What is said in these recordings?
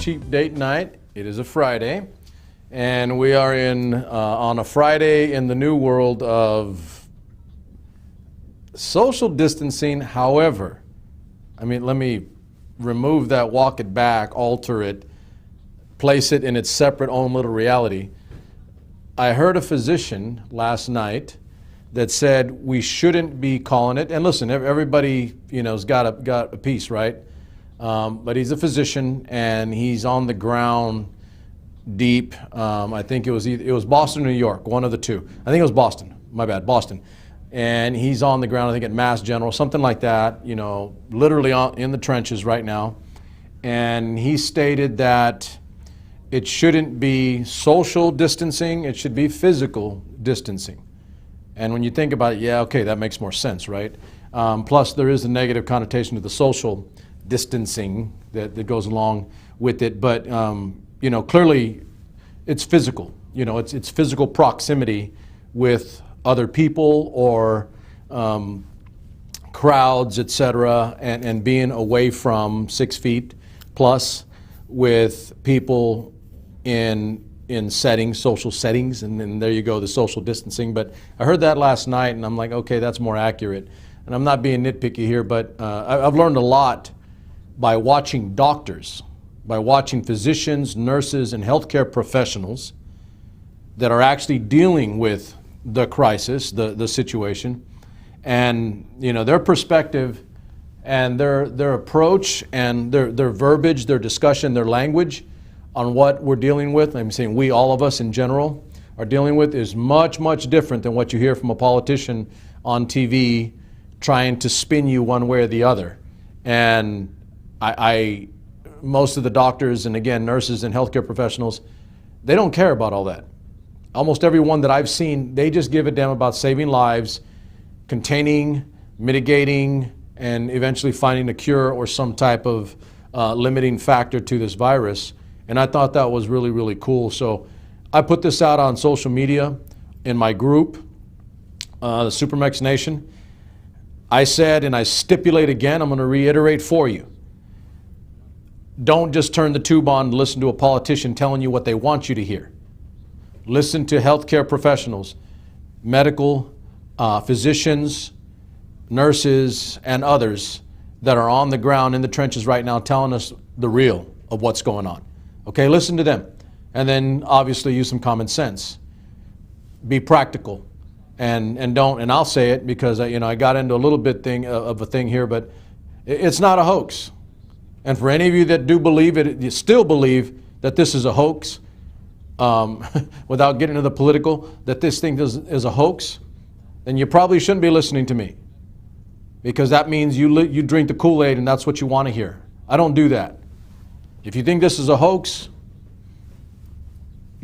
cheap date night. It is a Friday, and we are on a Friday in the new world of social distancing. However, I mean, let me remove that, walk it back, alter it, place it in its separate own little reality. I heard a physician last night that said we shouldn't be calling it, and listen, everybody, has got a piece, right? But he's a physician, and he's on the ground deep. I think it was Boston or New York, one of the two. I think it was Boston. My bad, Boston. And he's on the ground, I think at Mass General, something like that, literally in the trenches right now. And he stated that it shouldn't be social distancing, it should be physical distancing. And when you think about it, yeah, okay, that makes more sense, right? Plus, there is a negative connotation to the social distancing that goes along with it. But, clearly it's physical. It's physical proximity with other people or crowds, et cetera, and being away from 6 feet plus with people in settings, social settings, and then there you go, the social distancing. But I heard that last night, and I'm like, okay, that's more accurate. And I'm not being nitpicky here, but I've learned a lot by watching doctors, by watching physicians, nurses, and healthcare professionals that are actually dealing with the crisis, the situation, and their perspective and their approach and their verbiage, their discussion, their language on what we're dealing with. I'm saying we, all of us in general, are dealing with is much, much different than what you hear from a politician on TV trying to spin you one way or the other. And most of the doctors and again, nurses and healthcare professionals, they don't care about all that. Almost everyone that I've seen, they just give a damn about saving lives, containing, mitigating, and eventually finding a cure or some type of limiting factor to this virus. And I thought that was really, really cool. So I put this out on social media in my group, the SuperMex Nation. I said, and I stipulate again, I'm going to reiterate for you. Don't just turn the tube on and listen to a politician telling you what they want you to hear. Listen to healthcare professionals, medical, physicians, nurses, and others that are on the ground in the trenches right now telling us the real of what's going on. Okay, listen to them. And then obviously use some common sense. Be practical. And don't, and I'll say it because I got into a little bit of a thing here, but it's not a hoax. And for any of you that do believe it, you still believe that this is a hoax, without getting into the political, that this thing is a hoax, then you probably shouldn't be listening to me. Because that means you drink the Kool-Aid and that's what you want to hear. I don't do that. If you think this is a hoax,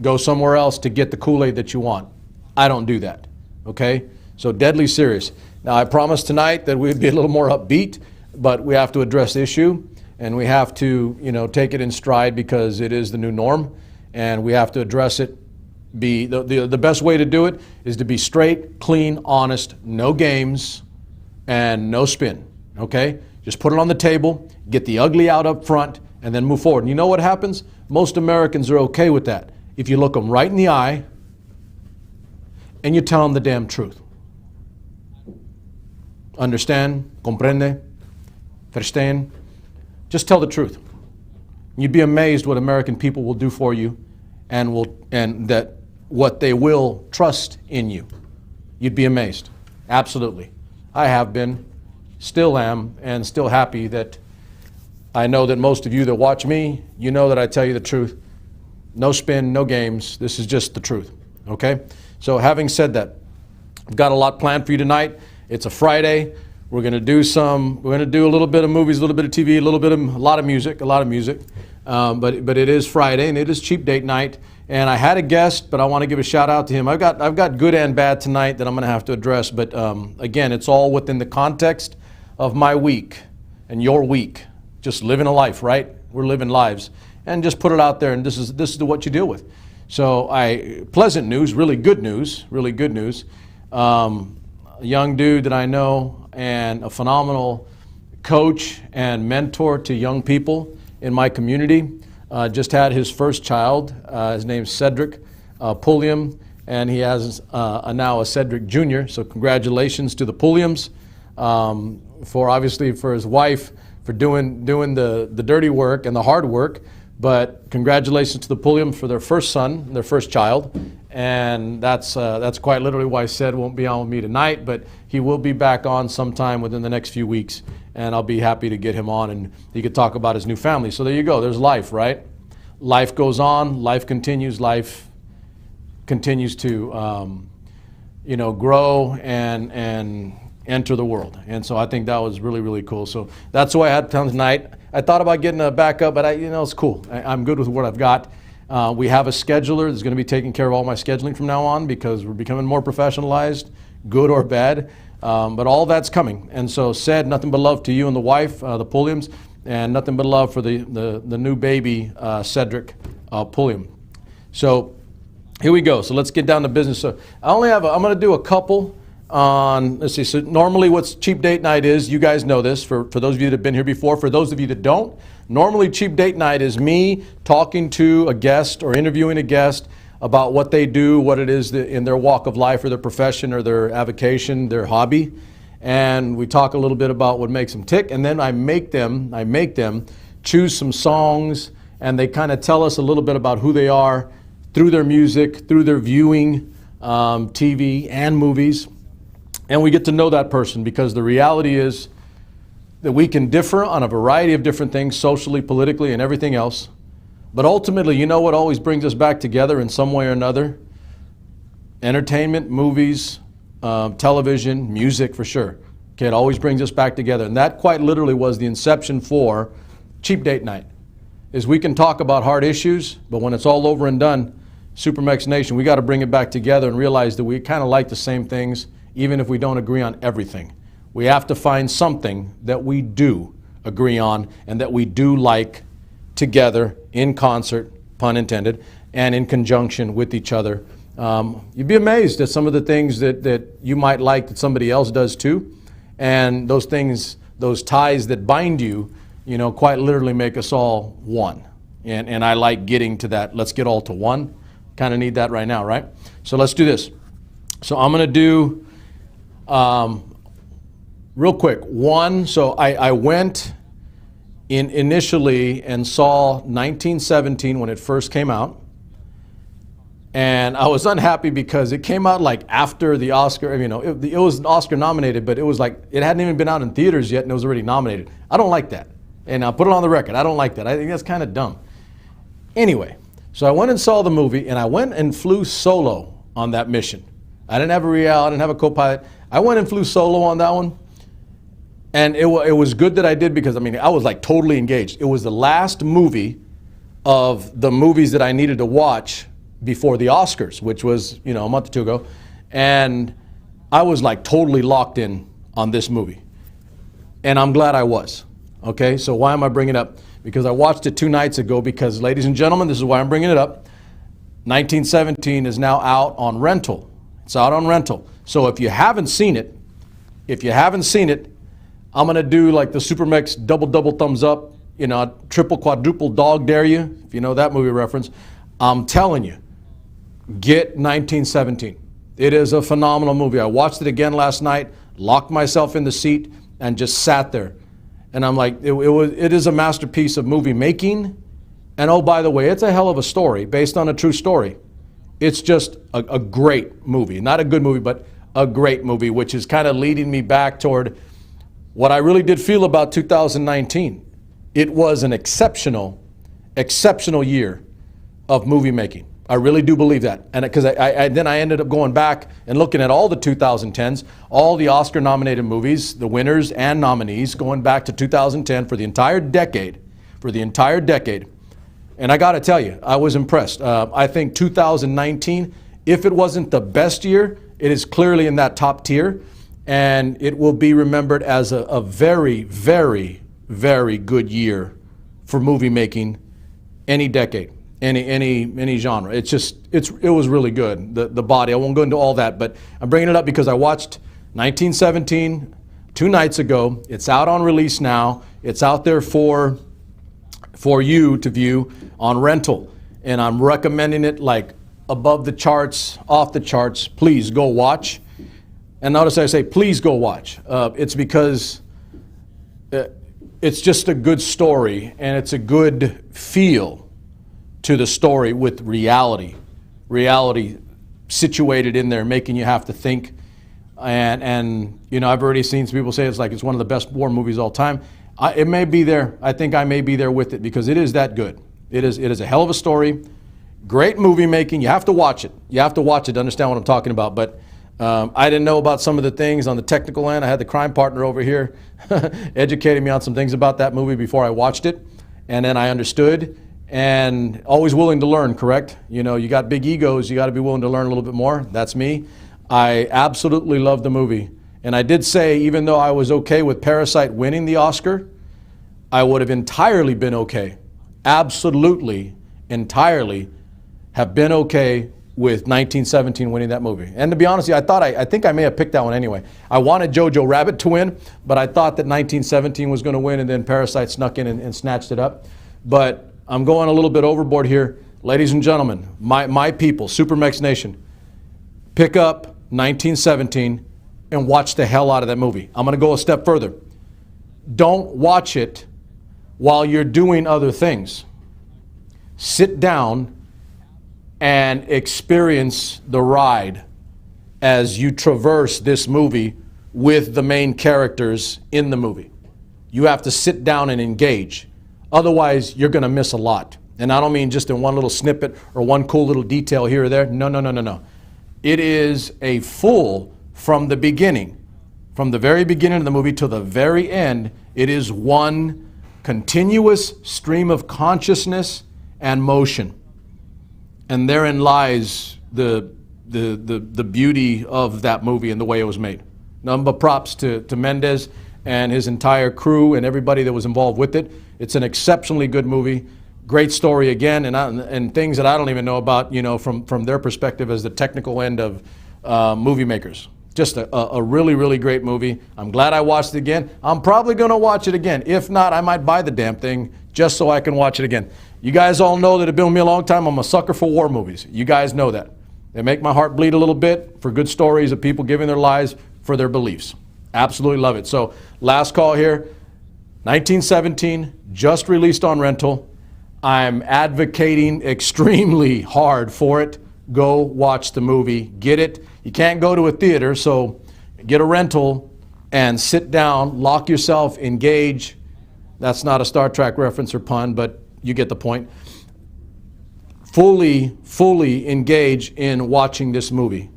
go somewhere else to get the Kool-Aid that you want. I don't do that. Okay? So deadly serious. Now I promised tonight that we'd be a little more upbeat, but we have to address the issue and we have to, take it in stride because it is the new norm and we have to address it. The best way to do it is to be straight, clean, honest, no games and no spin. Okay? Just put it on the table, get the ugly out up front, and then move forward. And you know what happens? Most Americans are okay with that. If you look them right in the eye and you tell them the damn truth. Understand? Comprende? Verstehen? Just tell the truth. You'd be amazed what American people will do for you and that what they will trust in you. You'd be amazed. Absolutely. I have been, still am, and still happy that I know that most of you that watch me, you know that I tell you the truth. No spin, no games. This is just the truth. Okay? So having said that, I've got a lot planned for you tonight. It's a Friday. We're going to do a little bit of movies, a little bit of TV, a lot of music. But it is Friday and it is cheap date night. And I had a guest, but I want to give a shout out to him. I've got good and bad tonight that I'm going to have to address. But again, it's all within the context of my week and your week. Just living a life, right? We're living lives. And just put it out there, and this is what you deal with. So pleasant news, really good news. A young dude that I know and a phenomenal coach and mentor to young people in my community. just had his first child. His name's Cedric Pulliam, and he has now a Cedric Jr. So congratulations to the Pulliams for obviously for his wife for doing the dirty work and the hard work. But congratulations to the Pulliams for their first son, their first child. And that's quite literally why Ced won't be on with me tonight, but he will be back on sometime within the next few weeks, and I'll be happy to get him on and he could talk about his new family. So there you go, there's life, right? Life goes on, life continues to grow and enter the world. And so I think that was really, really cool. So that's why I had time tonight. I thought about getting a backup, but it's cool. I'm good with what I've got. We have a scheduler that's going to be taking care of all my scheduling from now on because we're becoming more professionalized, good or bad. But all that's coming. And so Ced, nothing but love to you and the wife, the Pulliams, and nothing but love for the new baby, Cedric Pulliam. So here we go. So let's get down to business. So I'm going to do a couple on, let's see, so normally what's cheap date night is, you guys know this, for those of you that have been here before. For those of you that don't, normally cheap date night is me talking to a guest or interviewing a guest about what they do, what it is in their walk of life or their profession or their avocation, their hobby. And we talk a little bit about what makes them tick, and then I make them choose some songs, and they kind of tell us a little bit about who they are through their music, through their viewing, TV and movies. And we get to know that person, because the reality is that we can differ on a variety of different things, socially, politically, and everything else. But ultimately, you know what always brings us back together in some way or another? Entertainment, movies, television, music for sure. Okay, it always brings us back together. And that quite literally was the inception for Cheap Date Night. Is we can talk about hard issues, but when it's all over and done, SuperMex Nation, we got to bring it back together and realize that we kind of like the same things, even if we don't agree on everything. We have to find something that we do agree on and that we do like together, in concert, pun intended, and in conjunction with each other. You'd be amazed at some of the things that you might like that somebody else does too. And those things, those ties that bind you, quite literally make us all one. And I like getting to that, let's get all to one. Kind of need that right now, right? So let's do this. So I'm going to do, real quick, one. So I went in initially and saw 1917 when it first came out. And I was unhappy because it came out like after the Oscar, it was Oscar nominated, but it was like, it hadn't even been out in theaters yet and it was already nominated. I don't like that. And I'll put it on the record. I don't like that. I think that's kind of dumb. Anyway, so I went and saw the movie, and I went and flew solo on that mission. I didn't have a REAIR, I didn't have a co-pilot. I went and flew solo on that one. And it was good that I did, because I was like totally engaged. It was the last movie of the movies that I needed to watch before the Oscars, which was, a month or two ago. And I was like totally locked in on this movie. And I'm glad I was. Okay, so why am I bringing it up? Because I watched it 2 nights ago, because, ladies and gentlemen, this is why I'm bringing it up. 1917 is now out on rental. It's out on rental. So if you haven't seen it, I'm going to do like the SuperMex double thumbs up, triple, quadruple dog dare you, if you know that movie reference. I'm telling you, get 1917. It is a phenomenal movie. I watched it again last night, locked myself in the seat, and just sat there. And I'm like, it is a masterpiece of movie making. And oh, by the way, it's a hell of a story based on a true story. It's just a great movie. Not a good movie, but a great movie, which is kind of leading me back toward what I really did feel about 2019. It was an exceptional year of movie making. I really do believe that. And because then I ended up going back and looking at all the 2010s, all the Oscar nominated movies, the winners and nominees, going back to 2010 for the entire decade. And I got to tell you, I was impressed. I think 2019, if it wasn't the best year, it is clearly in that top tier. And it will be remembered as a very, very, very good year for movie making any decade. Any genre. It was really good. The body. I won't go into all that, but I'm bringing it up because I watched 1917 2 nights ago. It's out on release now. It's out there for you to view on rental, and I'm recommending it like above the charts, off the charts. Please go watch. And notice I say, please go watch. It's because it's just a good story, and it's a good feel to the story with reality situated in there, making you have to think. And you know, I've already seen some people say it's one of the best war movies of all time. It may be there. I think I may be there with it because it is that good. It is a hell of a story. Great movie making. You have to watch it. You have to watch it to understand what I'm talking about. But I didn't know about some of the things on the technical end. I had the crime partner over here educating me on some things about that movie before I watched it. And then I understood, and always willing to learn, correct? You know, you got big egos. You got to be willing to learn a little bit more. That's me. I absolutely love the movie. And I did say, even though I was okay with Parasite winning the Oscar, I would have entirely been okay. Absolutely, entirely have been okay with 1917 winning that movie. And to be honest with you, I think I may have picked that one anyway. I wanted Jojo Rabbit to win, but I thought that 1917 was going to win, and then Parasite snuck in and snatched it up. But I'm going a little bit overboard here. Ladies and gentlemen, my people, SuperMex Nation, pick up 1917 and watch the hell out of that movie. I'm going to go a step further. Don't watch it while you're doing other things. Sit down and experience the ride as you traverse this movie with the main characters in the movie. You have to sit down and engage. Otherwise, you're going to miss a lot. And I don't mean just in one little snippet or one cool little detail here or there. No, no, no, no, no. It is a full, from the beginning, from the very beginning of the movie to the very end, it is one continuous stream of consciousness and motion. And therein lies the beauty of that movie and the way it was made. Nothing but props to Mendes and his entire crew and everybody that was involved with it. It's an exceptionally good movie. Great story again, and things that I don't even know about, you know, from their perspective as the technical end of movie makers. Just a really, really great movie. I'm glad I watched it again. I'm probably going to watch it again. If not, I might buy the damn thing just so I can watch it again. You guys all know that have been with me a long time. I'm a sucker for war movies. You guys know that. They make my heart bleed a little bit for good stories of people giving their lives for their beliefs. Absolutely love it. So last call here, 1917, just released on rental. I'm advocating extremely hard for it. Go watch the movie. Get it. You can't go to a theater, so get a rental and sit down, lock yourself, engage. That's not a Star Trek reference or pun, but you get the point. Fully engage in watching this movie.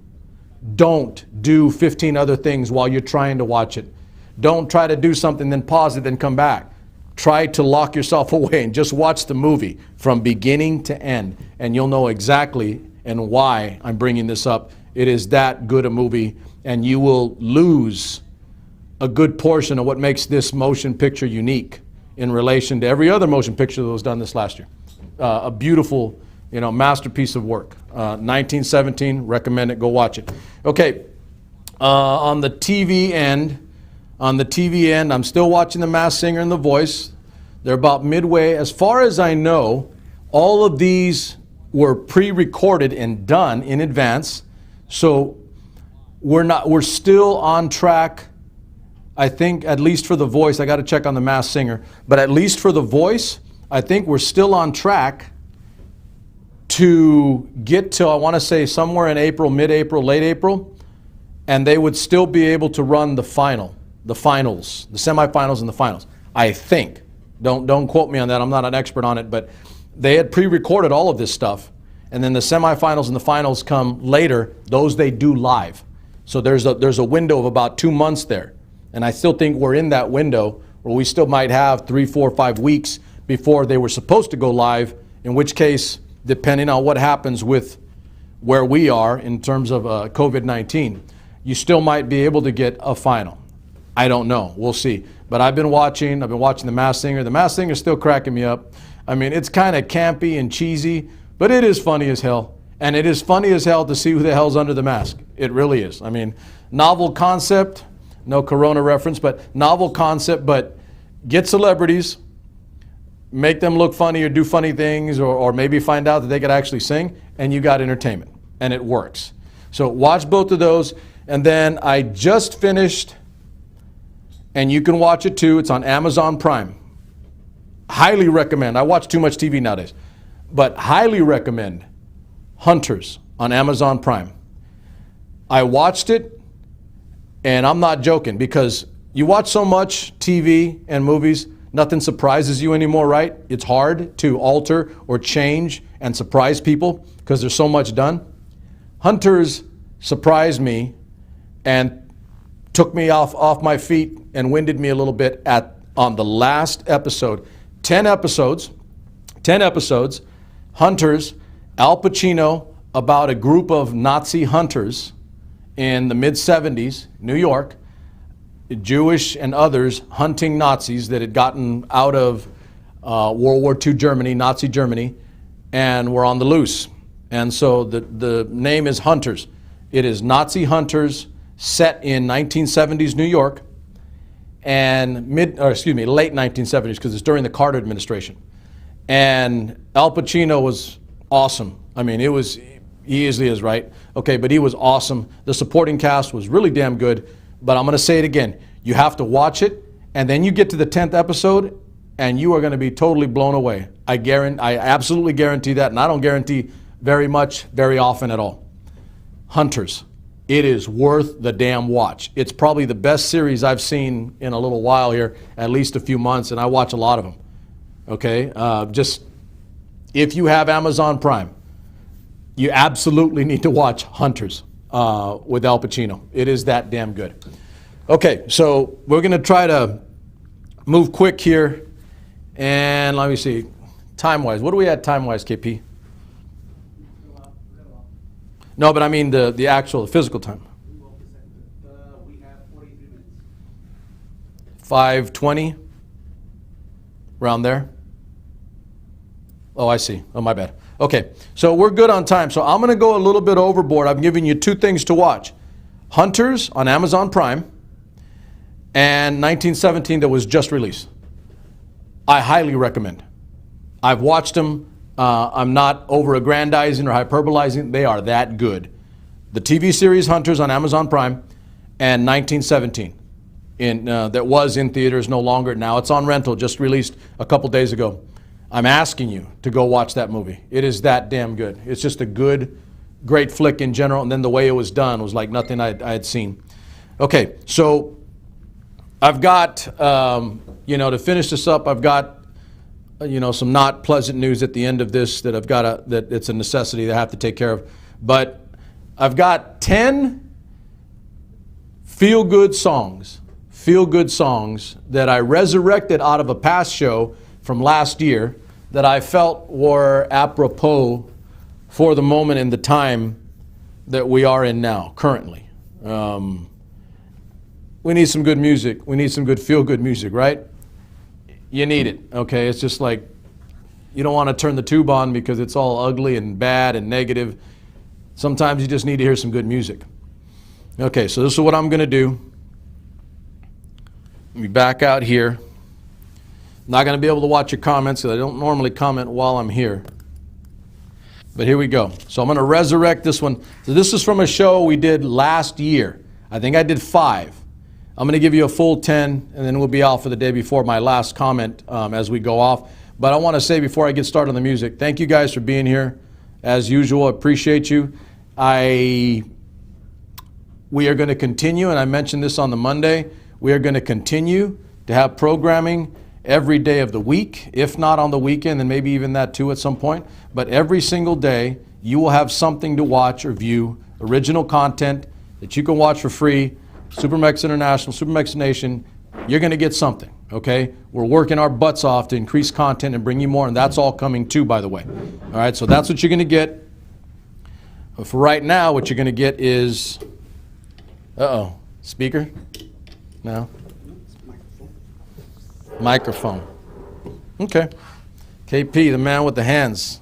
Don't do 15 other things while you're trying to watch it. Don't try to do something, then pause it, then come back. Try to lock yourself away and just watch the movie from beginning to end, and you'll know exactly and why I'm bringing this up. It is that good a movie, and you will lose a good portion of what makes this motion picture unique in relation to every other motion picture that was done this last year. A beautiful, you know, masterpiece of work. 1917, recommend it. Go watch it. Okay, on the TV end, I'm still watching The Masked Singer and The Voice. They're about midway. As far as I know, all of these were pre-recorded and done in advance. So we're still on track. I think, at least for The Voice, I got to check on The Masked Singer, but at least for The Voice, I think we're still on track to get to, I want to say, somewhere in April, mid-April, late April, and they would still be able to run the finals, the semifinals and the finals. I think. Don't quote me on that. I'm not an expert on it, but they had pre-recorded all of this stuff, and then the semifinals and the finals come later. Those they do live. So there's a window of about 2 months there, and I still think we're in that window where we still might have 3, 4, 5 weeks before they were supposed to go live. In which case, depending on what happens with where we are in terms of COVID-19, you still might be able to get a final. I don't know. We'll see. But I've been watching The Masked Singer. The Masked Singer is still cracking me up. I mean, it's kind of campy and cheesy, but it is funny as hell. And it is funny as hell to see who the hell's under the mask. It really is. I mean, novel concept, no Corona reference, but novel concept, but get celebrities, make them look funny or do funny things, or maybe find out that they could actually sing, and you got entertainment, and it works. So watch both of those. And then I just finished, and you can watch it too, it's on Amazon Prime. Highly recommend. I watch too much TV nowadays, but highly recommend Hunters on Amazon Prime. I watched it, and I'm not joking, because you watch so much TV and movies, nothing surprises you anymore, right? It's hard to alter or change and surprise people because there's so much done. Hunters surprised me and took me off my feet and winded me a little bit on the last episode. 10 episodes, Hunters, Al Pacino, about a group of Nazi hunters in the mid-70s, New York, Jewish and others hunting Nazis that had gotten out of World War II Germany, Nazi Germany, and were on the loose. And so the name is Hunters. It is Nazi hunters set in 1970s New York and late 1970s, because it's during the Carter administration. And Al Pacino was awesome. I mean, he easily is, right? Okay, but he was awesome. The supporting cast was really damn good. But I'm going to say it again. You have to watch it, and then you get to the 10th episode, and you are going to be totally blown away. I absolutely guarantee that, and I don't guarantee very much, very often at all. Hunters. It is worth the damn watch. It's probably the best series I've seen in a little while here, at least a few months, and I watch a lot of them. Okay? Just, if you have Amazon Prime, you absolutely need to watch Hunters with Al Pacino. It is that damn good. Okay, so we're going to try to move quick here, and let me see. Time-wise, what are we at time-wise, KP? No, but I mean the actual physical time. We have 43 minutes. 5:20, around there. Oh, I see. Oh, my bad. Okay, so we're good on time. So I'm going to go a little bit overboard. I'm giving you two things to watch. Hunters on Amazon Prime and 1917 that was just released. I highly recommend. I've watched them. I'm not over-aggrandizing or hyperbolizing. They are that good. The TV series Hunters on Amazon Prime and 1917 that was in theaters, no longer. Now it's on rental, just released a couple days ago. I'm asking you to go watch that movie. It is that damn good. It's just a good, great flick in general, and then the way it was done was like nothing I had seen. Okay, so I've got, to finish this up, I've got, some not pleasant news at the end of this that that it's a necessity that I have to take care of. But I've got 10 feel-good songs that I resurrected out of a past show from last year that I felt were apropos for the moment in the time that we are in now, currently. We need some good music. We need some good feel-good music, right? You need it, okay? It's just like you don't want to turn the tube on because it's all ugly and bad and negative. Sometimes you just need to hear some good music. Okay, so this is what I'm going to do. Let me back out here. Not going to be able to watch your comments because I don't normally comment while I'm here. But here we go. So I'm going to resurrect this one. So this is from a show we did last year. I think I did 5. I'm going to give you a full 10, and then we'll be off for the day before my last comment as we go off. But I want to say before I get started on the music, thank you guys for being here. As usual, I appreciate you. We are going to continue, and I mentioned this on the Monday, we are going to continue to have programming every day of the week, if not on the weekend, and maybe even that too at some point. But every single day, you will have something to watch or view, original content that you can watch for free. SuperMex International, SuperMex Nation, you're going to get something, okay? We're working our butts off to increase content and bring you more, and that's all coming too, by the way. All right, so that's what you're going to get. But for right now, what you're going to get is, speaker? No? Microphone. Okay. KP, the man with the hands,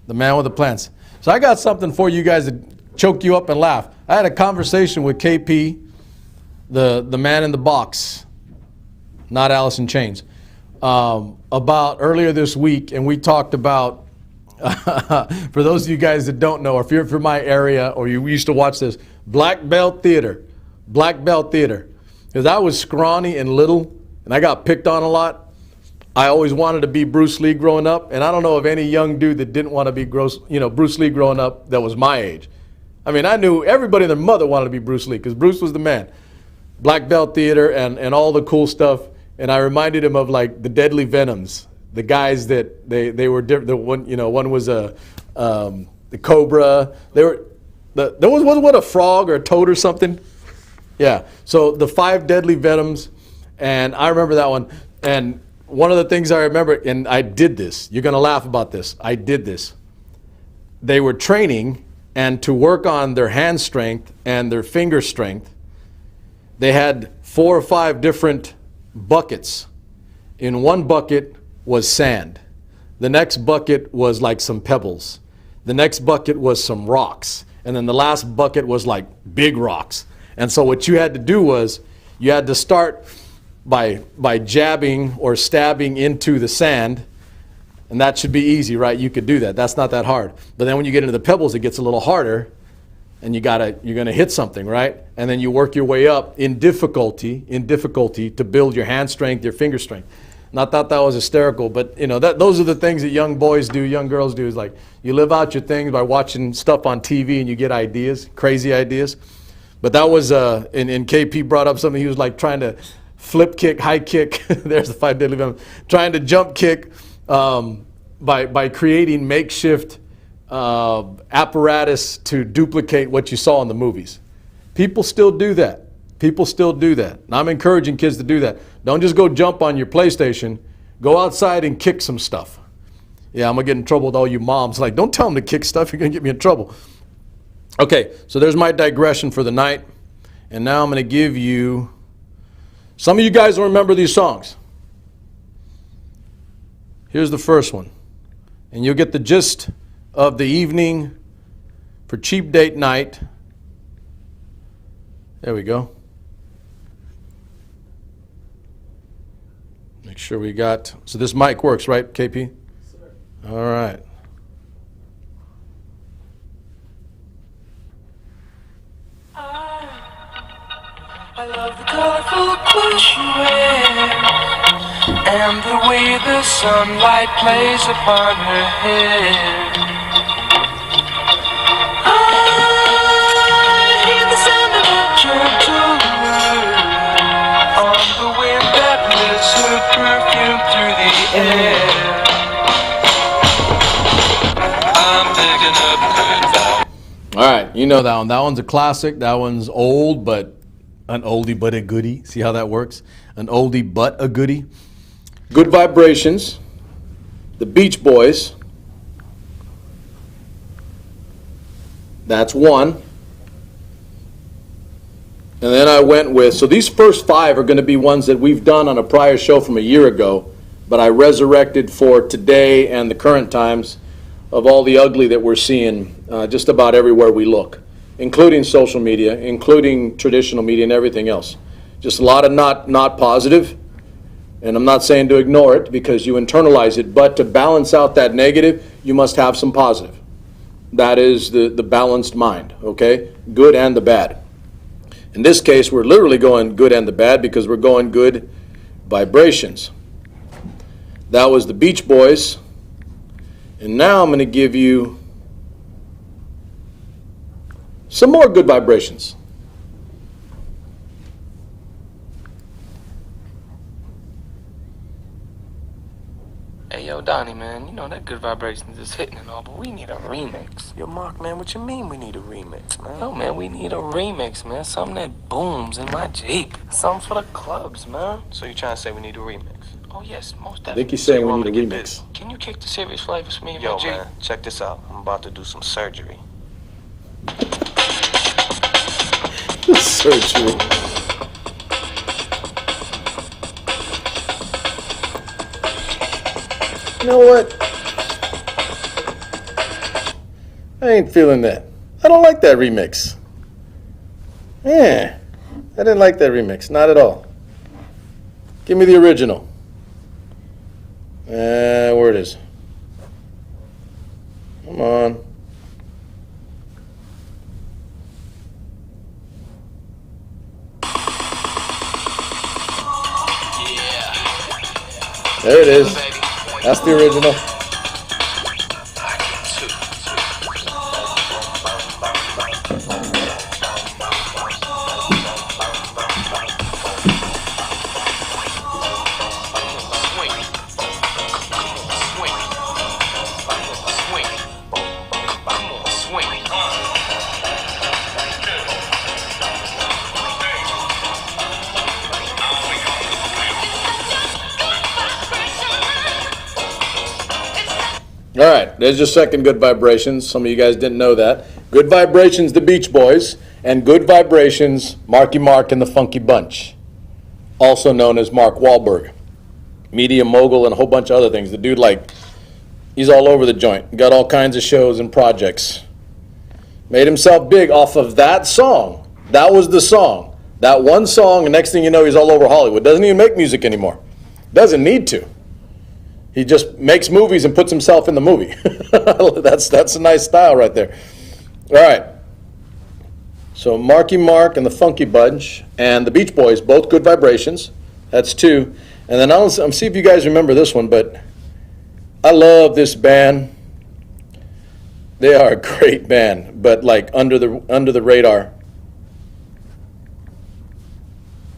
the man with the plans. So I got something for you guys to choke you up and laugh. I had a conversation with KP, the man in the box, not Alice in Chains. about earlier this week, and we talked about, for those of you guys that don't know, or if you're from my area or you used to watch this, Black Belt Theater. Black Belt Theater. Because I was scrawny and little, and I got picked on a lot. I always wanted to be Bruce Lee growing up, and I don't know of any young dude that didn't want to be Bruce Lee growing up that was my age. I mean, I knew everybody and their mother wanted to be Bruce Lee because Bruce was the man. Black Belt Theater and all the cool stuff, and I reminded him of like the Deadly Venoms, the guys that they were different. The one, one was the Cobra. There was what, a frog or a toad or something. Yeah. So the 5 Deadly Venoms, and I remember that one. And one of the things I remember, and I did this. You're gonna laugh about this. I did this. They were training, and to work on their hand strength and their finger strength, they had 4 or 5 different buckets. In one bucket was sand. The next bucket was like some pebbles. The next bucket was some rocks. And then the last bucket was like big rocks. And so what you had to do was you had to start by jabbing or stabbing into the sand. And that should be easy, right? You could do that. That's not that hard. But then when you get into the pebbles, it gets a little harder. And you're going to hit something, right? And then you work your way up in difficulty to build your hand strength, your finger strength. And I thought that was hysterical, but those are the things that young boys do, young girls do, is like you live out your things by watching stuff on TV and you get ideas, crazy ideas. But that was, and KP brought up something, he was like trying to flip kick, high kick, there's the 5 deadly venoms, trying to jump kick by creating makeshift apparatus to duplicate what you saw in the movies. People still do that. People still do that. And I'm encouraging kids to do that. Don't just go jump on your PlayStation. Go outside and kick some stuff. Yeah, I'm going to get in trouble with all you moms. Like, don't tell them to kick stuff. You're going to get me in trouble. Okay, so there's my digression for the night. And now I'm going to give you, some of you guys will remember these songs. Here's the first one. And you'll get the gist of the evening for cheap date night. There we go. Make sure we got, so this mic works, right, KP? Sir. All right. I love the colorful clothes you wear and the way the sunlight plays upon her hair. I hear the sound of a gentle word on the wind that lifts her perfume through the air. I'm picking up good vibes. All right, you know that one. That one's a classic. That one's old, but an oldie but a goodie. See how that works? An oldie but a goodie. Good Vibrations, the Beach Boys. That's one. And then I went with, so these first 5 are going to be ones that we've done on a prior show from a year ago, but I resurrected for today and the current times of all the ugly that we're seeing just about everywhere we look, including social media, including traditional media and everything else. Just a lot of not positive, and I'm not saying to ignore it because you internalize it, but to balance out that negative, you must have some positive. That is the balanced mind, okay? Good and the bad. In this case, we're literally going good and the bad because we're going good vibrations. That was the Beach Boys. And now I'm going to give you some more good vibrations. Hey, yo, Donnie, man, you know that Good Vibrations is hitting and all, but we need a remix. Yo, Mark, man, what you mean we need a remix, man? Yo, man, we need a remix, man. Something that booms in my Jeep. Something for the clubs, man. So you trying to say we need a remix? Oh, yes, most definitely. I think he's saying we need a remix. Busy. Can you kick the serious flavors for me in my Jeep? Yo, man, check this out. I'm about to do some surgery. Surgery. You know what? I ain't feeling that. I don't like that remix. Yeah, I didn't like that remix, not at all. Give me the original. Where it is. Come on. There it is. That's the original. All right, there's your second Good Vibrations. Some of you guys didn't know that. Good Vibrations, the Beach Boys, and Good Vibrations, Marky Mark and the Funky Bunch, also known as Mark Wahlberg, media mogul and a whole bunch of other things. The dude, like, he's all over the joint. Got all kinds of shows and projects. Made himself big off of that song. That was the song. That one song, and next thing you know, he's all over Hollywood. Doesn't even make music anymore. Doesn't need to. He just makes movies and puts himself in the movie. That's a nice style right there. All right. So Marky Mark and the Funky Bunch and the Beach Boys, both Good Vibrations. That's two. And then I'll see if you guys remember this one, but I love this band. They are a great band, but like under the radar.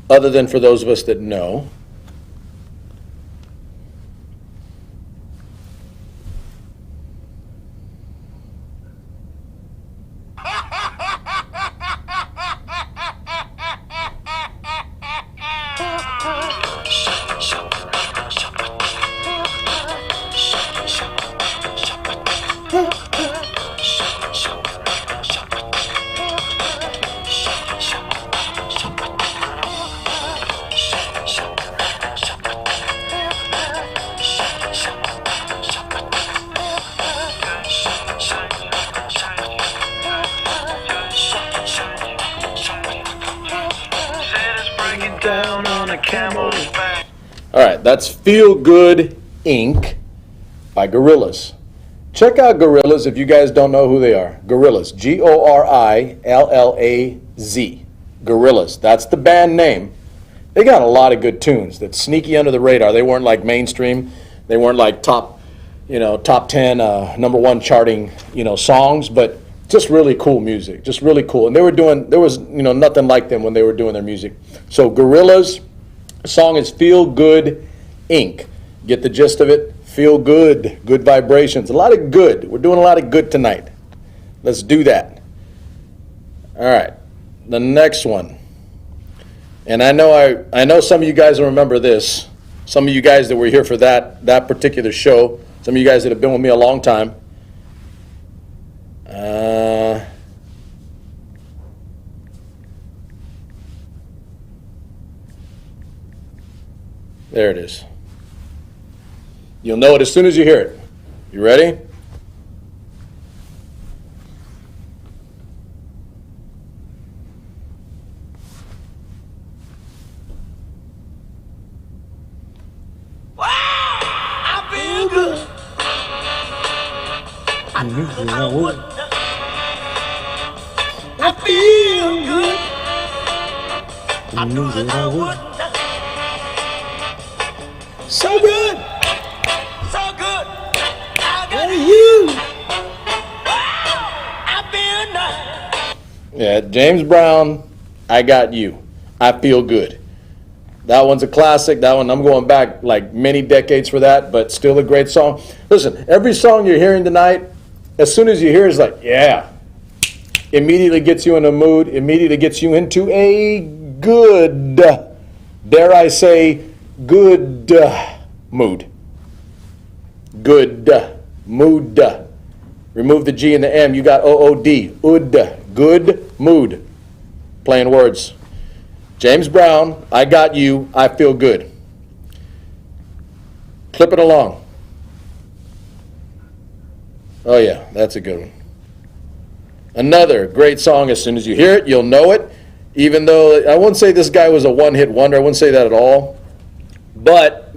Other than for those of us that know. All right, that's Feel Good Inc. by Gorillaz. Check out Gorillaz if you guys don't know who they are. Gorillaz, Gorillalaz. Gorillaz, that's the band name. They got a lot of good tunes that's sneaky under the radar. They weren't like mainstream. They weren't like top 10, number one charting, songs, but just really cool music, just really cool. And there was nothing like them when they were doing their music. So Gorillaz, the song is Feel Good Inc. Get the gist of it? Feel good, good vibrations, a lot of good. We're doing a lot of good tonight. Let's do that. All right, the next one. And I know some of you guys will remember this. Some of you guys that were here for that particular show. Some of you guys that have been with me a long time. There it is. You'll know it as soon as you hear it. You ready? I feel good. I knew that I would. I feel good. I knew that I would. So good. So good. I got you. I feel nice. Yeah, James Brown, I Got You. I Feel Good. That one's a classic. That one, I'm going back like many decades for that, but still a great song. Listen, every song you're hearing tonight, as soon as you hear it, it's like, yeah. Immediately gets you in a mood, immediately gets you into a good, dare I say, good mood. Good mood. Remove the G and the M, you got O-O-D. Ud. Good mood. Playing words. James Brown, I Got You, I Feel Good. Clip it along. Oh yeah, that's a good one. Another great song. As soon as you hear it, you'll know it. Even though I wouldn't say this guy was a one-hit wonder, I wouldn't say that at all. But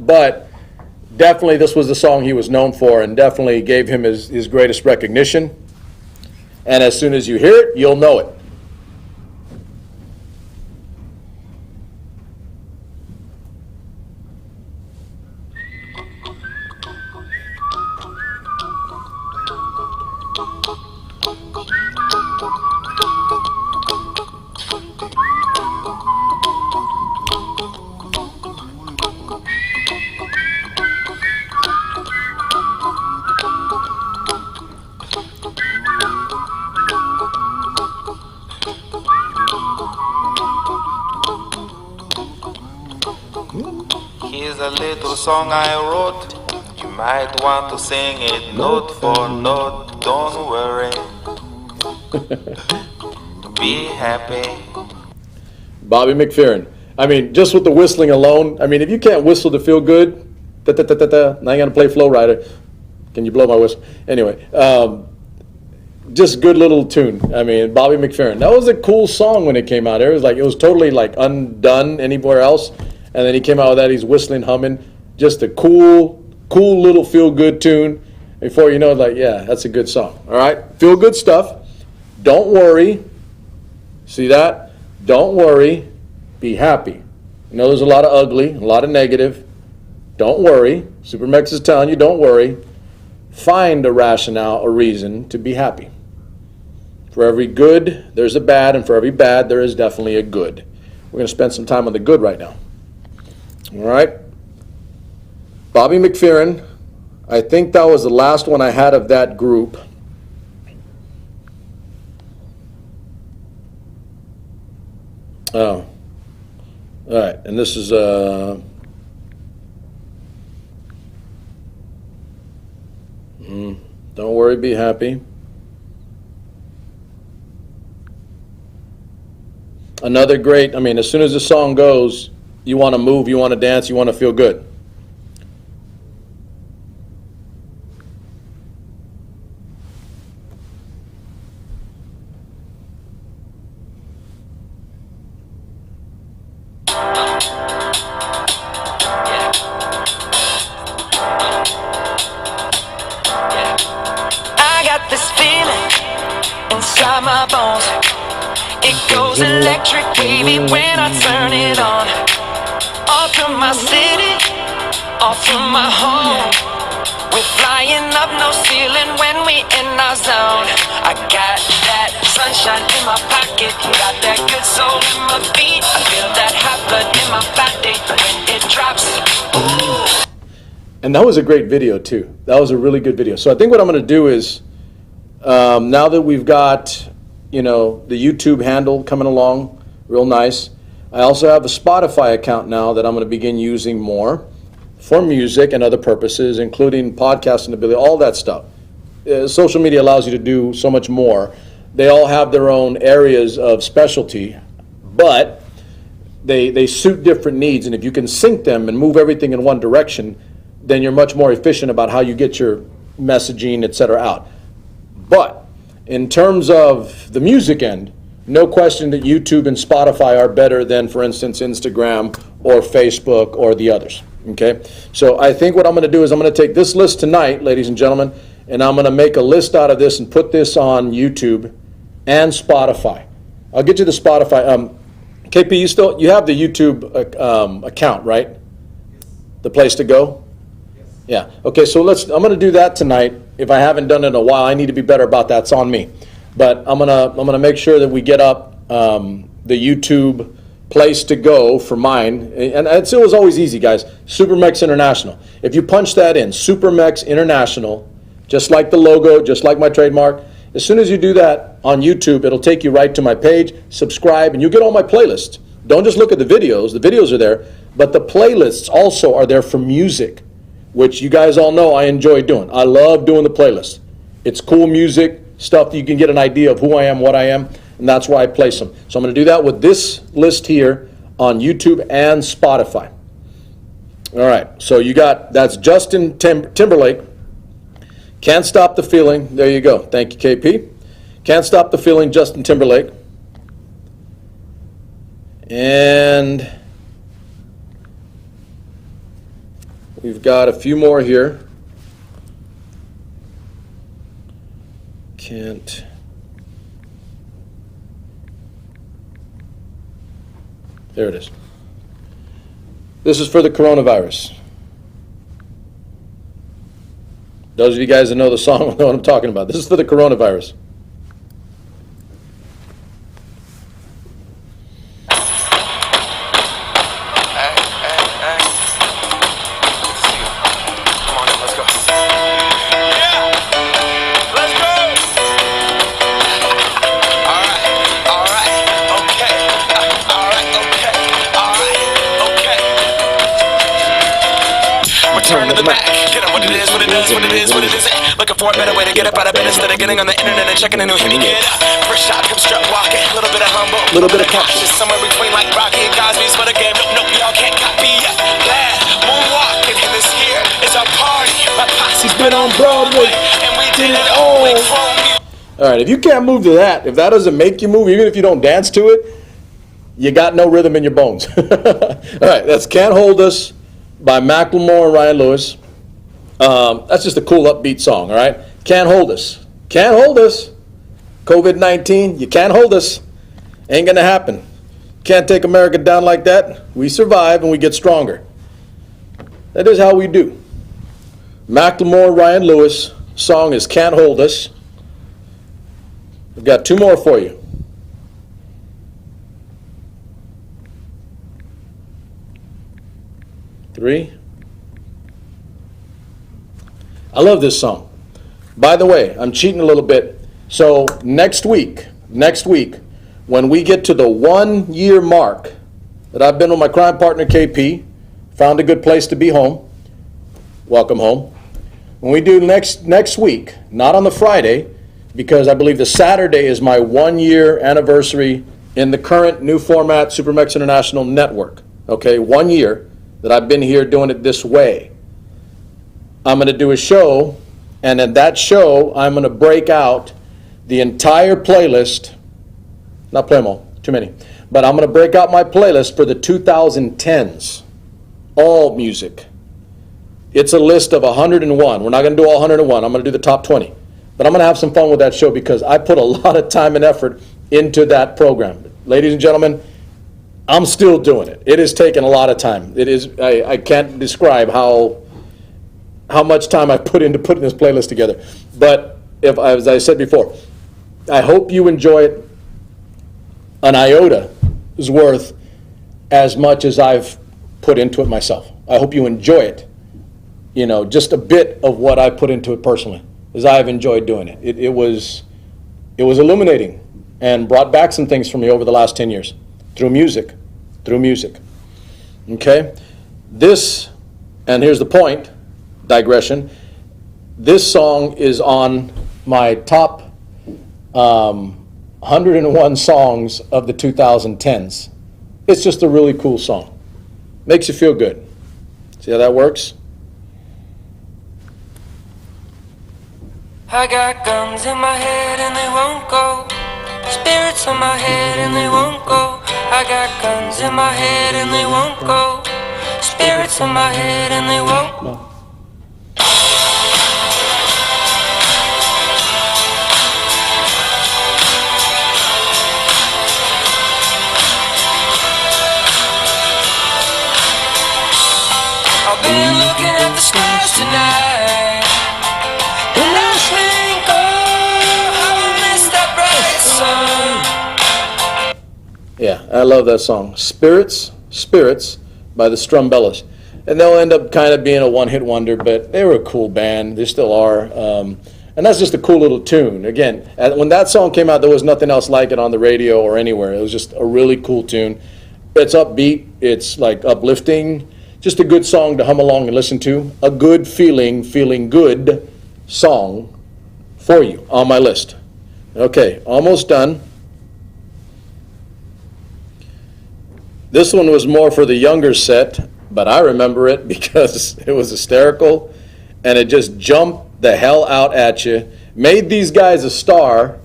definitely this was the song he was known for and definitely gave him his greatest recognition. And as soon as you hear it, you'll know it. Here's a little song I wrote. You might want to sing it note for note. Don't worry. Be happy. Bobby McFerrin. I mean, just with the whistling alone, I mean, if you can't whistle to feel good, now you gotta play Flow Rider. Can you blow my whistle? Anyway, just good little tune. I mean, Bobby McFerrin. That was a cool song when it came out. It was totally like undone anywhere else. And then he came out with that. He's whistling, humming. Just a cool little feel good tune. Before you know it, like, yeah, that's a good song. All right, feel good stuff. Don't worry. See that? Don't worry. Be happy. You know, there's a lot of ugly, a lot of negative. Don't worry. SuperMex is telling you, don't worry. Find a rationale, a reason to be happy. For every good, there's a bad, and for every bad, there is definitely a good. We're going to spend some time on the good right now. All right. Bobby McFerrin. I think that was the last one I had of that group. Oh. All right. And this is don't worry, be happy. Another great, I mean, as soon as the song goes, you want to move, you want to dance, you want to feel good. I got this feeling inside my bones. It goes electric wavy when I turn it on. Off from my city, off from my home. We're flying up no ceiling when we in our zone. I got that sunshine in my pocket, got that good soul in my feet. I feel that hot blood in my body when it drops. Ooh. And that was a great video too. That was a really good video. So I think what I'm going to do is, now that we've got, you know, the YouTube handle coming along real nice, I also have a Spotify account now that I'm going to begin using more for music and other purposes, including podcasting ability, all that stuff. Social media allows you to do so much more. They all have their own areas of specialty, but they suit different needs. And if you can sync them and move everything in one direction, then you're much more efficient about how you get your messaging, et cetera, out. But in terms of the music end, no question that YouTube and Spotify are better than, for instance, Instagram or Facebook or the others, okay? So I think what I'm going to do is I'm going to take this list tonight, ladies and gentlemen, and I'm going to make a list out of this and put this on YouTube and Spotify. I'll get you the Spotify. KP, you have the YouTube account, right? The place to go? Yeah. Okay, so I'm going to do that tonight. If I haven't done it in a while, I need to be better about that. It's on me. But I'm gonna make sure that we get up the YouTube place to go for mine. And it was always easy, guys. SuperMex International. If you punch that in, SuperMex International, just like the logo, just like my trademark, as soon as you do that on YouTube, it'll take you right to my page, subscribe, and you get all my playlists. Don't just look at the videos. The videos are there, but the playlists also are there for music, which you guys all know I enjoy doing. I love doing the playlist. It's cool music, stuff that you can get an idea of who I am, what I am, and that's why I place them. So I'm going to do that with this list here on YouTube and Spotify. All right, so that's Justin Timberlake. Can't Stop the Feeling. There you go. Thank you, KP. Can't Stop the Feeling, Justin Timberlake. And We've got a few more here. Can't. There it is. This is for the coronavirus. Those of you guys that know the song know what I'm talking about. This is for the coronavirus. Turn to the Mac. Get on what it is, what it does, what it is, what it isn't. Looking for a better way to get up out of bed instead of getting on the internet and checking a new hit. Get up, first shot, come strut walking. A little bit of humble, a little bit of cautious. Somewhere between like Rocky and Cosby's for the game. Nope, nope, y'all can't copy yet. Glad moonwalking, and this here is our party. My posse's been on Broadway, and we did it all. All right, if you can't move to that, if that doesn't make you move, even if you don't dance to it, you got no rhythm in your bones. All right, that's Can't Hold Us by Macklemore and Ryan Lewis. That's just a cool upbeat song, all right? Can't hold us. Can't hold us. COVID-19, you can't hold us. Ain't gonna happen. Can't take America down like that. We survive and we get stronger. That is how we do. Macklemore, Ryan Lewis, song is Can't Hold Us. I've got two more for you. Three. I love this song. By the way, I'm cheating a little bit. So next week, when we get to the 1 year mark that I've been with my crime partner KP, found a good place to be home. Welcome home. When we do next week, not on the Friday, because I believe the Saturday is my 1 year anniversary in the current new format SuperMex International Network. Okay, 1 year that I've been here doing it this way. I'm going to do a show, and in that show, I'm going to break out the entire playlist, not play them all, too many, but I'm going to break out my playlist for the 2010s, all music. It's a list of 101. We're not going to do all 101. I'm going to do the top 20. But I'm going to have some fun with that show because I put a lot of time and effort into that program. Ladies and gentlemen, I'm still doing it. It has taken a lot of time. It is, I can't describe how much time I put into putting this playlist together. But as I said before, I hope you enjoy it an iota is worth as much as I've put into it myself. I hope you enjoy it, just a bit of what I put into it personally, as I've enjoyed doing it. It was illuminating and brought back some things for me over the last 10 years through music. Okay? This, and here's the point, digression, this song is on my top 101 songs of the 2010s. It's just a really cool song. Makes you feel good. See how that works? I got guns in my head and they won't go. Spirits in my head and they won't go. I got guns in my head and they won't go. Spirits in my head and they won't go. I've been looking at the stars tonight, and I think, oh, how I missed that bright sun. Yeah, I love that song. Spirits by the Strumbellas. And they'll end up kind of being a one-hit wonder, but they were a cool band. They still are. And that's just a cool little tune. Again, when that song came out, there was nothing else like it on the radio or anywhere. It was just a really cool tune. It's upbeat. It's like uplifting. Just a good song to hum along and listen to. A good feeling good song for you on my list. Okay, almost done. This one was more for the younger set, but I remember it because it was hysterical and it just jumped the hell out at you. Made these guys a star,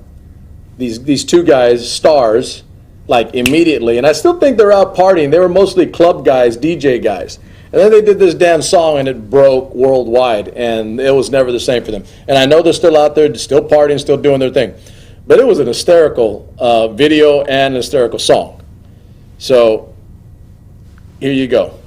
these two guys stars, like immediately. And I still think they're out partying. They were mostly club guys, DJ guys. And then they did this damn song, and it broke worldwide, and it was never the same for them. And I know they're still out there, still partying, still doing their thing. But it was an hysterical video and an hysterical song. So here you go.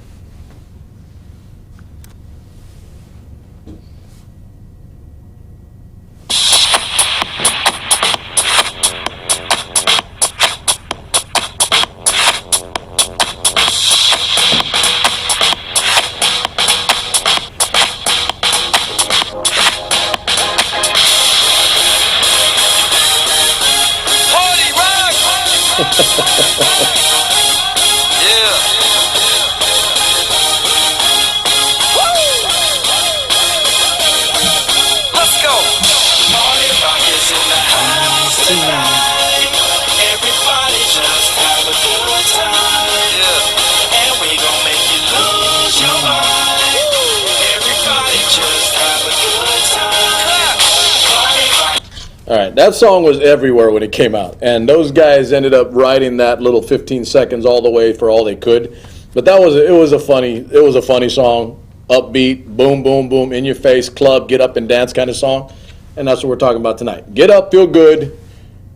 All right, that song was everywhere when it came out, and those guys ended up writing that little 15 seconds all the way for all they could. But it was a funny song, upbeat, boom, boom, boom, in your face, club, get up and dance kind of song, and that's what we're talking about tonight. Get up, feel good,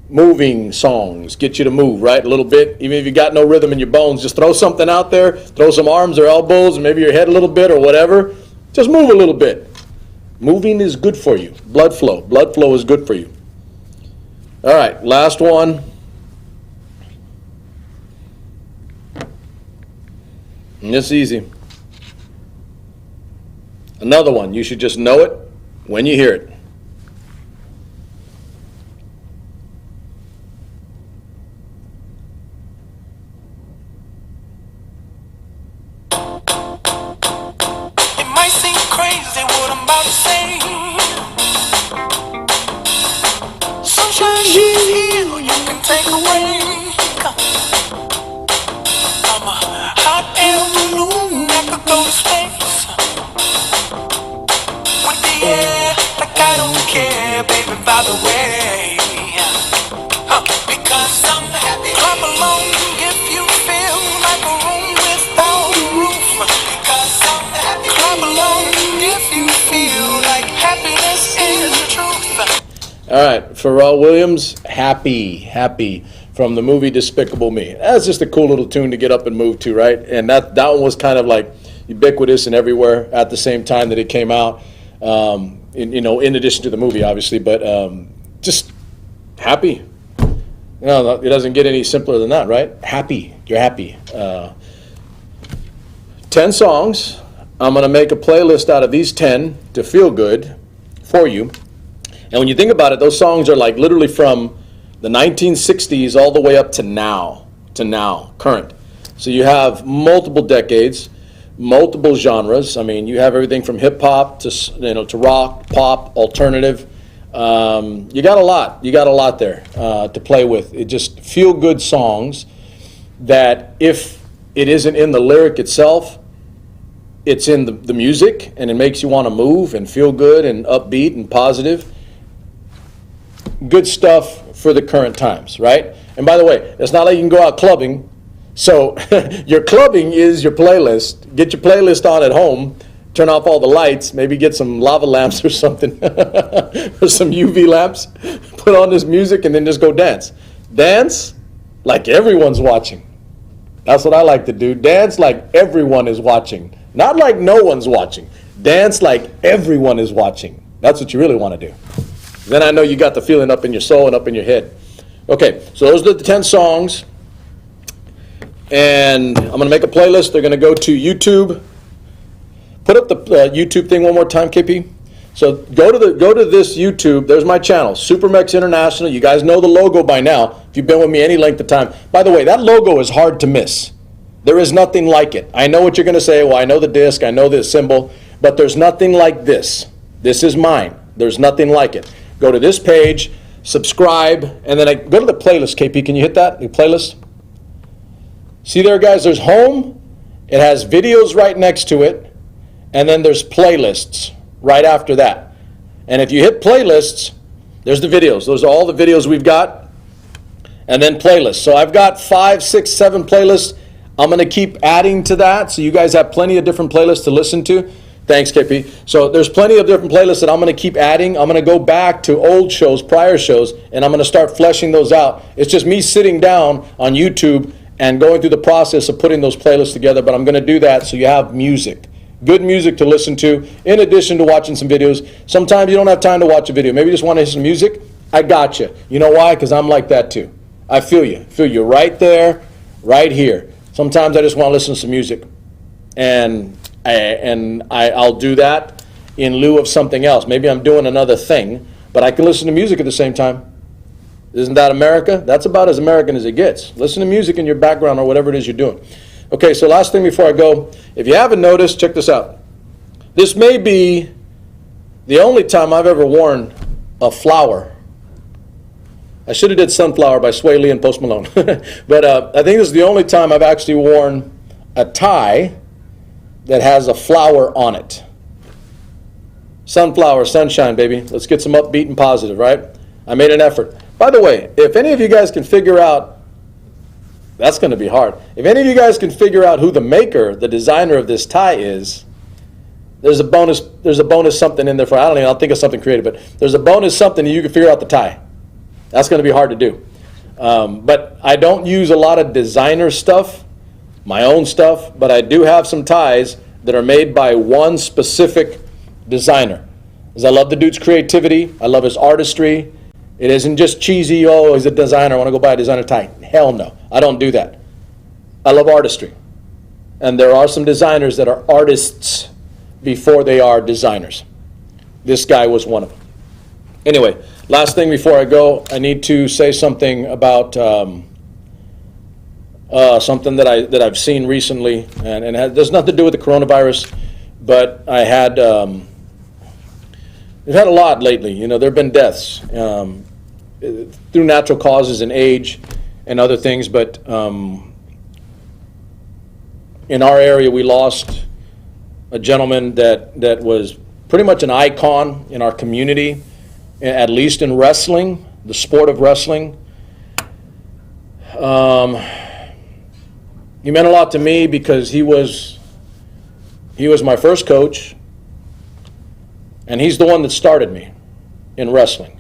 moving songs, get you to move, right, a little bit. Even if you got no rhythm in your bones, just throw something out there, throw some arms or elbows, and maybe your head a little bit or whatever. Just move a little bit. Moving is good for you. Blood flow is good for you. All right, last one. And it's easy. Another one, you should just know it when you hear it. It might seem crazy what I'm about to say. Sunshine is here, or you can take away. I'm a hot air balloon that could go to space. With the air, like I don't care, baby, by the way. Because I'm happy. Clap along if you feel like a room without a roof. Because I'm happy. Clap along if you feel like happiness is the truth. All right, Pharrell Williams, Happy, from the movie Despicable Me. That's just a cool little tune to get up and move to, right? And that one was kind of like ubiquitous and everywhere at the same time that it came out, in addition to the movie, obviously, but just happy. No, it doesn't get any simpler than that, right? Happy, you're happy. 10 songs. I'm going to make a playlist out of these 10 to feel good for you. And when you think about it, those songs are like literally from the 1960s all the way up to now, current. So you have multiple decades, multiple genres. I mean, you have everything from hip hop to rock, pop, alternative. You got a lot there to play with. It just feel good songs that if it isn't in the lyric itself, it's in the music, and it makes you want to move and feel good and upbeat and positive. Good stuff for the current times, right? And by the way, it's not like you can go out clubbing. So your clubbing is your playlist. Get your playlist on at home. Turn off all the lights. Maybe get some lava lamps or something, or some UV lamps. Put on this music and then just go dance. Dance like everyone's watching. That's what I like to do. Dance like everyone is watching. Not like no one's watching. Dance like everyone is watching. That's what you really want to do. Then I know you got the feeling up in your soul and up in your head. Okay, so those are the 10 songs. And I'm going to make a playlist. They're going to go to YouTube. Put up the YouTube thing one more time, KP. So go to this YouTube. There's my channel, SuperMex International. You guys know the logo by now, if you've been with me any length of time. By the way, that logo is hard to miss. There is nothing like it. I know what you're going to say. Well, I know the disc. I know the symbol. But there's nothing like this. This is mine. There's nothing like it. Go to this page, subscribe, and then go to the playlist, KP. Can you hit that, the playlist? See there, guys, there's home. It has videos right next to it. And then there's playlists right after that. And if you hit playlists, there's the videos. Those are all the videos we've got. And then playlists. So I've got 5, 6, 7 playlists. I'm going to keep adding to that, so you guys have plenty of different playlists to listen to. Thanks, KP. So there's plenty of different playlists that I'm going to keep adding. I'm going to go back to old shows, prior shows, and I'm going to start fleshing those out. It's just me sitting down on YouTube and going through the process of putting those playlists together, but I'm going to do that so you have music. Good music to listen to, in addition to watching some videos. Sometimes you don't have time to watch a video. Maybe you just want to hear some music. I got you. You know why? Because I'm like that too. I feel you. Feel you right there, right here. Sometimes I just want to listen to some music. And I'll do that in lieu of something else. Maybe I'm doing another thing, but I can listen to music at the same time. Isn't that America? That's about as American as it gets. Listen to music in your background or whatever it is you're doing. Okay, so last thing before I go, if you haven't noticed, check this out. This may be the only time I've ever worn a flower. I should have did Sunflower by Sway Lee and Post Malone. But I think this is the only time I've actually worn a tie that has a flower on it. Sunflower, sunshine, baby. Let's get some upbeat and positive, right? I made an effort. By the way, if any of you guys can figure out, that's going to be hard. If any of you guys can figure out who the maker, the designer of this tie is, there's a bonus something in there for, I don't know, I'll think of something creative, but there's a bonus something and you can figure out the tie. That's going to be hard to do. But I don't use a lot of designer stuff, my own stuff, but I do have some ties that are made by one specific designer. Because I love the dude's creativity. I love his artistry. It isn't just cheesy, oh, he's a designer, I want to go buy a designer tie. Hell no, I don't do that. I love artistry. And there are some designers that are artists before they are designers. This guy was one of them. Anyway, last thing before I go, I need to say something about something that I've seen recently, and there's nothing to do with the coronavirus, but we've had a lot lately. You know, there have been deaths through natural causes and age and other things, but in our area we lost a gentleman that was pretty much an icon in our community, at least in wrestling, the sport of wrestling. He meant a lot to me because he was my first coach, and he's the one that started me in wrestling.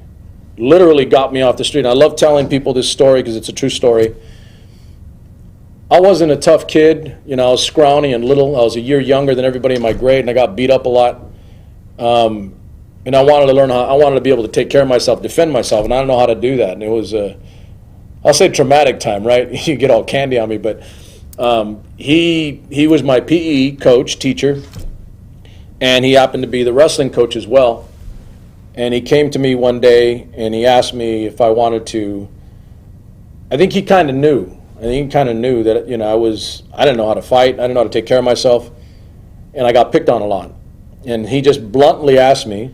Literally got me off the street. And I love telling people this story because it's a true story. I wasn't a tough kid. You know, I was scrawny and little. I was a year younger than everybody in my grade, and I got beat up a lot. And I wanted to learn I wanted to be able to take care of myself, defend myself, and I don't know how to do that. And it was I'll say traumatic time, right? You get all candy on me, but he was my PE coach, teacher, and he happened to be the wrestling coach as well. And he came to me one day and he asked me if I wanted to. I think he kind of knew. I think he kind of knew that, you know, I didn't know how to fight. I didn't know how to take care of myself, and I got picked on a lot. And he just bluntly asked me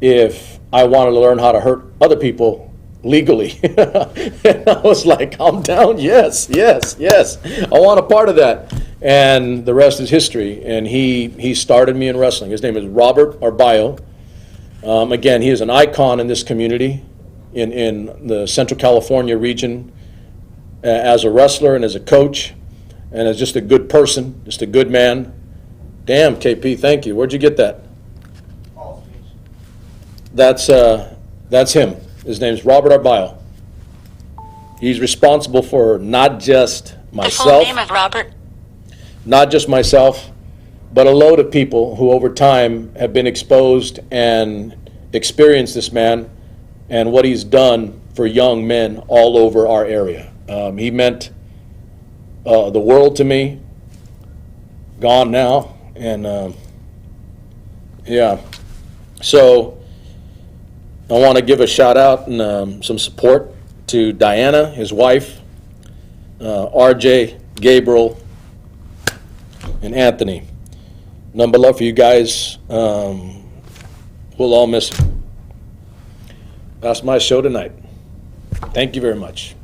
if I wanted to learn how to hurt other people legally. And I was like, I'm down, yes. I want a part of that. And the rest is history. And he started me in wrestling. His name is Robert Arbayo. Again, he is an icon in this community, in the Central California region, as a wrestler and as a coach, and as just a good person, just a good man. Damn, KP, thank you. Where'd you get that? That's him. His name's Robert Arbayo. He's responsible for not just myself. The full name of Robert? Not just myself, but a load of people who over time have been exposed and experienced this man and what he's done for young men all over our area. He meant the world to me. Gone now, and yeah. So I want to give a shout out and some support to Diana, his wife, RJ, Gabriel, and Anthony. Number love for you guys. We'll all miss him. That's my show tonight. Thank you very much.